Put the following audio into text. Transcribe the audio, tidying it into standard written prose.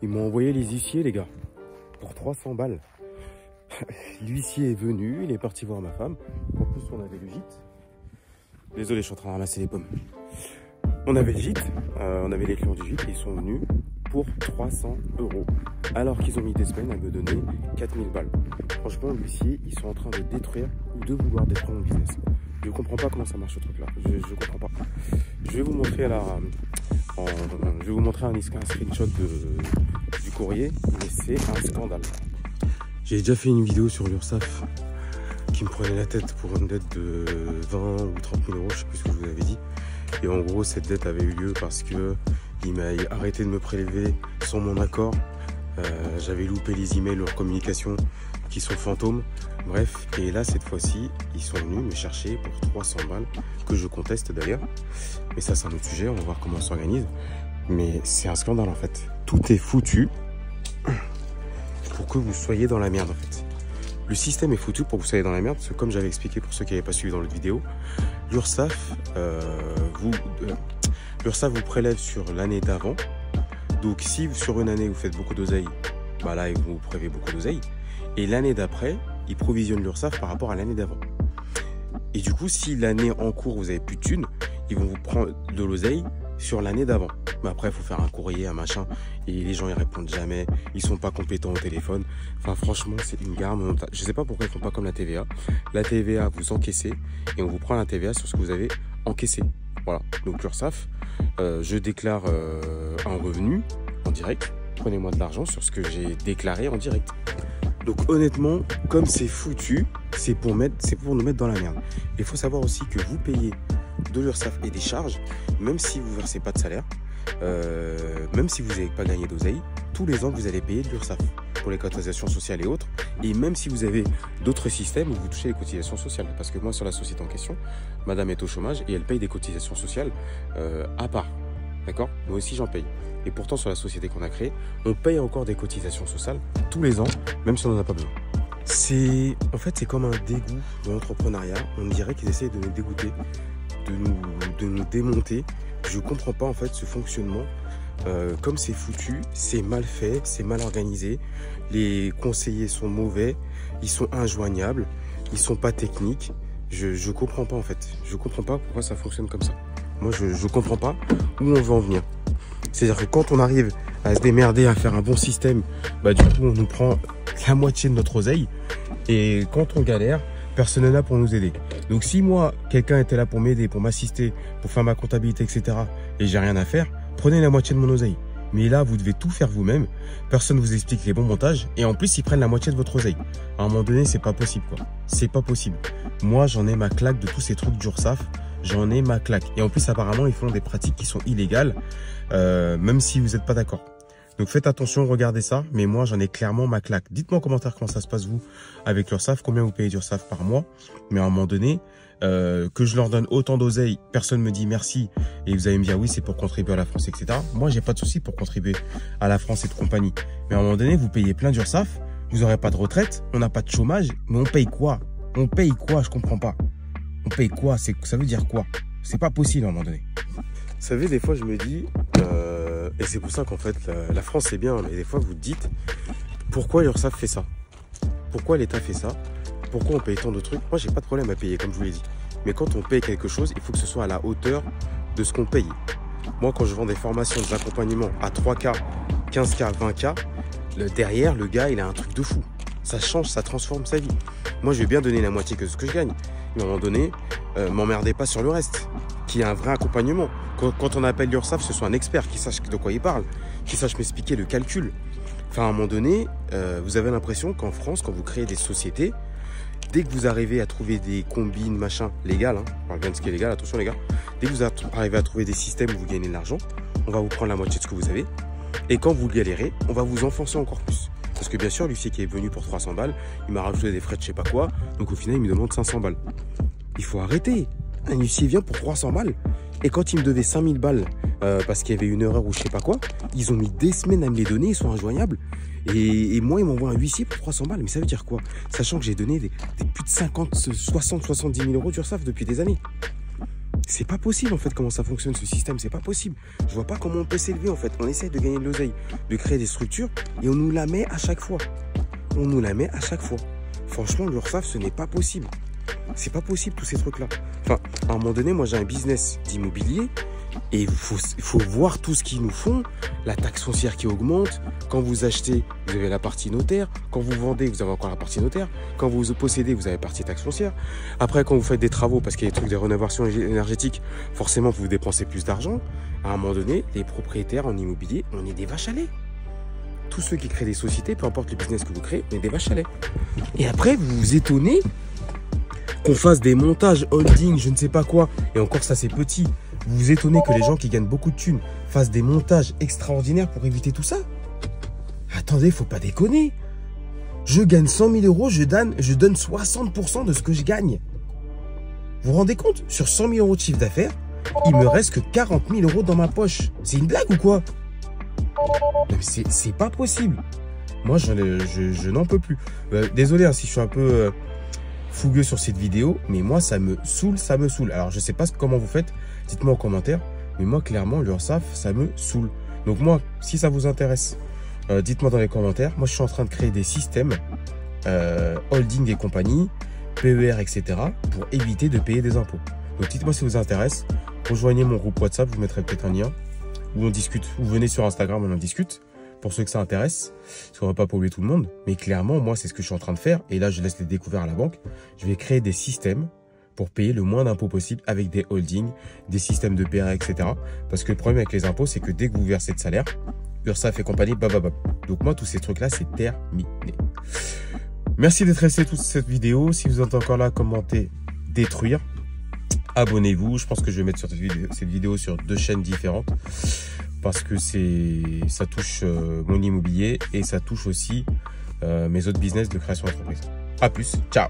Ils m'ont envoyé les huissiers, les gars, pour 300 balles. L'huissier est venu, il est parti voir ma femme. En plus, on avait le gîte. Désolé, je suis en train de ramasser les pommes. On avait le gîte, on avait les clients du gîte, et ils sont venus pour 300 €. Alors qu'ils ont mis des semaines à me donner 4000 balles. Franchement, l'huissier, ils sont en train de détruire ou de vouloir détruire mon business. Je comprends pas comment ça marche ce truc là. Je comprends pas. Je vais vous montrer je vais vous montrer un screenshot du courrier, mais c'est un scandale. J'ai déjà fait une vidéo sur l'URSSAF qui me prenait la tête pour une dette de 20 ou 30 000 €, je sais plus ce que je vous avais dit. Et en gros, cette dette avait eu lieu parce que il m'a arrêté de me prélever sans mon accord. J'avais loupé les emails, leurs communications qui sont fantômes. Bref, et là, cette fois-ci, ils sont venus me chercher pour 300 balles, que je conteste d'ailleurs. Mais ça, c'est un autre sujet, on va voir comment on s'organise. Mais c'est un scandale en fait. Tout est foutu pour que vous soyez dans la merde en fait. Le système est foutu pour que vous soyez dans la merde, parce que comme j'avais expliqué pour ceux qui n'avaient pas suivi dans l'autre vidéo, l'URSSAF vous prélève sur l'année d'avant. Donc si sur une année vous faites beaucoup d'oseille, bah là vous prélevez beaucoup d'oseille. Et l'année d'après, ils provisionnent l'URSSAF par rapport à l'année d'avant. Et du coup, si l'année en cours vous avez plus de thunes, ils vont vous prendre de l'oseille sur l'année d'avant. Mais après, il faut faire un courrier, un machin, et les gens ils répondent jamais, ils sont pas compétents au téléphone. Enfin, franchement, c'est une garde. Je sais pas pourquoi ils font pas comme la TVA. La TVA, vous encaissez, et on vous prend la TVA sur ce que vous avez encaissé. Voilà. Donc l'URSSAF, je déclare un revenu en direct. Prenez-moi de l'argent sur ce que j'ai déclaré en direct. Donc honnêtement, comme c'est foutu, c'est pour nous mettre dans la merde. Il faut savoir aussi que vous payez de l'URSSAF et des charges, même si vous ne versez pas de salaire, même si vous n'avez pas gagné d'oseille, tous les ans vous allez payer de l'URSSAF pour les cotisations sociales et autres, et même si vous avez d'autres systèmes où vous touchez les cotisations sociales, parce que moi sur la société en question, madame est au chômage et elle paye des cotisations sociales à part, d'accord? Moi aussi j'en paye. Et pourtant sur la société qu'on a créée, on paye encore des cotisations sociales tous les ans, même si on n'en a pas besoin. En fait, c'est comme un dégoût de l'entrepreneuriat. On dirait qu'ils essayent de nous dégoûter, de nous démonter. Je comprends pas en fait ce fonctionnement. Comme c'est foutu, c'est mal fait, c'est mal organisé. Les conseillers sont mauvais, ils sont injoignables, ils sont pas techniques. Je comprends pas en fait. Je comprends pas pourquoi ça fonctionne comme ça. Moi, je comprends pas où on veut en venir. C'est-à-dire que quand on arrive à se démerder, à faire un bon système, bah du coup on nous prend la moitié de notre oseille. Et quand on galère, personne n'est là pour nous aider. Donc si moi, quelqu'un était là pour m'aider, pour m'assister, pour faire ma comptabilité, etc. et j'ai rien à faire, prenez la moitié de mon oseille. Mais là, vous devez tout faire vous-même. Personne ne vous explique les bons montages. Et en plus, ils prennent la moitié de votre oseille. À un moment donné, c'est pas possible, quoi. C'est pas possible. Moi, j'en ai ma claque de tous ces trucs d'URSSAF. J'en ai ma claque. Et en plus, apparemment, ils font des pratiques qui sont illégales, même si vous n'êtes pas d'accord. Donc faites attention, regardez ça. Mais moi, j'en ai clairement ma claque. Dites-moi en commentaire comment ça se passe, vous, avec l'URSSAF. Combien vous payez d'URSSAF par mois. Mais à un moment donné, que je leur donne autant d'oseille, personne me dit merci. Et vous allez me dire, oui, c'est pour contribuer à la France, etc. Moi, j'ai pas de souci pour contribuer à la France et de compagnie. Mais à un moment donné, vous payez plein d'URSSAF. Vous n'aurez pas de retraite. On n'a pas de chômage. Mais on paye quoi? On paye quoi? Je comprends pas. On paye quoi? Ça veut dire quoi? C'est pas possible à un moment donné. Vous savez, des fois, je me dis, et c'est pour ça qu'en fait, la France, c'est bien, mais des fois, vous dites, pourquoi l'URSSAF fait ça? Pourquoi l'État fait ça? Pourquoi on paye tant de trucs? Moi, j'ai pas de problème à payer, comme je vous l'ai dit. Mais quand on paye quelque chose, il faut que ce soit à la hauteur de ce qu'on paye. Moi, quand je vends des formations, des accompagnements à 3K, 15K, 20K, derrière, le gars, il a un truc de fou. Ça change, ça transforme sa vie. Moi, je vais bien donner la moitié que ce que je gagne. Mais à un moment donné, m'emmerdez pas sur le reste, qui est un vrai accompagnement. Quand on appelle l'URSSAF, ce soit un expert qui sache de quoi il parle, qui sache m'expliquer le calcul. Enfin, à un moment donné, vous avez l'impression qu'en France, quand vous créez des sociétés, dès que vous arrivez à trouver des combines, machin, légales, hein, on parle bien de ce qui est légal, attention les gars, dès que vous arrivez à trouver des systèmes où vous gagnez de l'argent, on va vous prendre la moitié de ce que vous avez. Et quand vous galérez, on va vous enfoncer encore plus. Parce que bien sûr, l'huissier qui est venu pour 300 balles, il m'a rajouté des frais de je sais pas quoi. Donc au final, il me demande 500 balles. Il faut arrêter. Un huissier vient pour 300 balles. Et quand il me devait 5000 balles, parce qu'il y avait une erreur ou je sais pas quoi, ils ont mis des semaines à me les donner, ils sont injoignables. Et moi, ils m'envoient un huissier pour 300 balles. Mais ça veut dire quoi? Sachant que j'ai donné des plus de 50, 60, 70 000 euros d'URSSAF depuis des années. C'est pas possible en fait comment ça fonctionne ce système, c'est pas possible. Je vois pas comment on peut s'élever en fait. On essaye de gagner de l'oseille, de créer des structures et on nous la met à chaque fois. On nous la met à chaque fois. Franchement, l'URSSAF, ce n'est pas possible. C'est pas possible tous ces trucs-là. Enfin, à un moment donné, moi j'ai un business d'immobilier et il faut voir tout ce qu'ils nous font. La taxe foncière qui augmente. Quand vous achetez, vous avez la partie notaire. Quand vous vendez, vous avez encore la partie notaire. Quand vous possédez, vous avez la partie taxe foncière. Après, quand vous faites des travaux, parce qu'il y a des trucs de rénovation énergétique, forcément, vous dépensez plus d'argent. À un moment donné, les propriétaires en immobilier, on est des vaches à lait. Tous ceux qui créent des sociétés, peu importe le business que vous créez, on est des vaches à lait. Et après, vous vous étonnez qu'on fasse des montages holding, je ne sais pas quoi. Et encore, ça, c'est petit. Vous vous étonnez que les gens qui gagnent beaucoup de thunes fassent des montages extraordinaires pour éviter tout ça? Attendez, faut pas déconner. Je gagne 100 000 euros, je donne 60% de ce que je gagne. Vous vous rendez compte? Sur 100 000 euros de chiffre d'affaires, il me reste que 40 000 euros dans ma poche. C'est une blague ou quoi? C'est pas possible. Moi, je n'en peux plus. Désolé hein, si je suis un peu fougueux sur cette vidéo, mais moi, ça me saoule. Alors, je sais pas comment vous faites. Dites-moi en commentaire. Mais moi, clairement, l'URSSAF, ça me saoule. Donc moi, si ça vous intéresse, dites-moi dans les commentaires. Moi, je suis en train de créer des systèmes holding et compagnie, PER, etc. pour éviter de payer des impôts. Donc, dites-moi si ça vous intéresse. Rejoignez mon groupe WhatsApp. Je vous mettrai peut-être un lien où on discute. Ou venez sur Instagram, on en discute. Pour ceux que ça intéresse, parce qu'on va pas polluer tout le monde. Mais clairement, moi, c'est ce que je suis en train de faire. Et là, je laisse les découvertes à la banque. Je vais créer des systèmes pour payer le moins d'impôts possible avec des holdings, des systèmes de PER, etc. Parce que le problème avec les impôts, c'est que dès que vous versez de salaire, URSSAF et compagnie, bababab. Donc moi, tous ces trucs-là, c'est terminé. Merci d'être resté toute cette vidéo. Si vous êtes encore là, commentez, détruire. Abonnez-vous. Je pense que je vais mettre sur cette vidéo sur 2 chaînes différentes. Parce que ça touche mon immobilier et ça touche aussi mes autres business de création d'entreprise. A plus, ciao!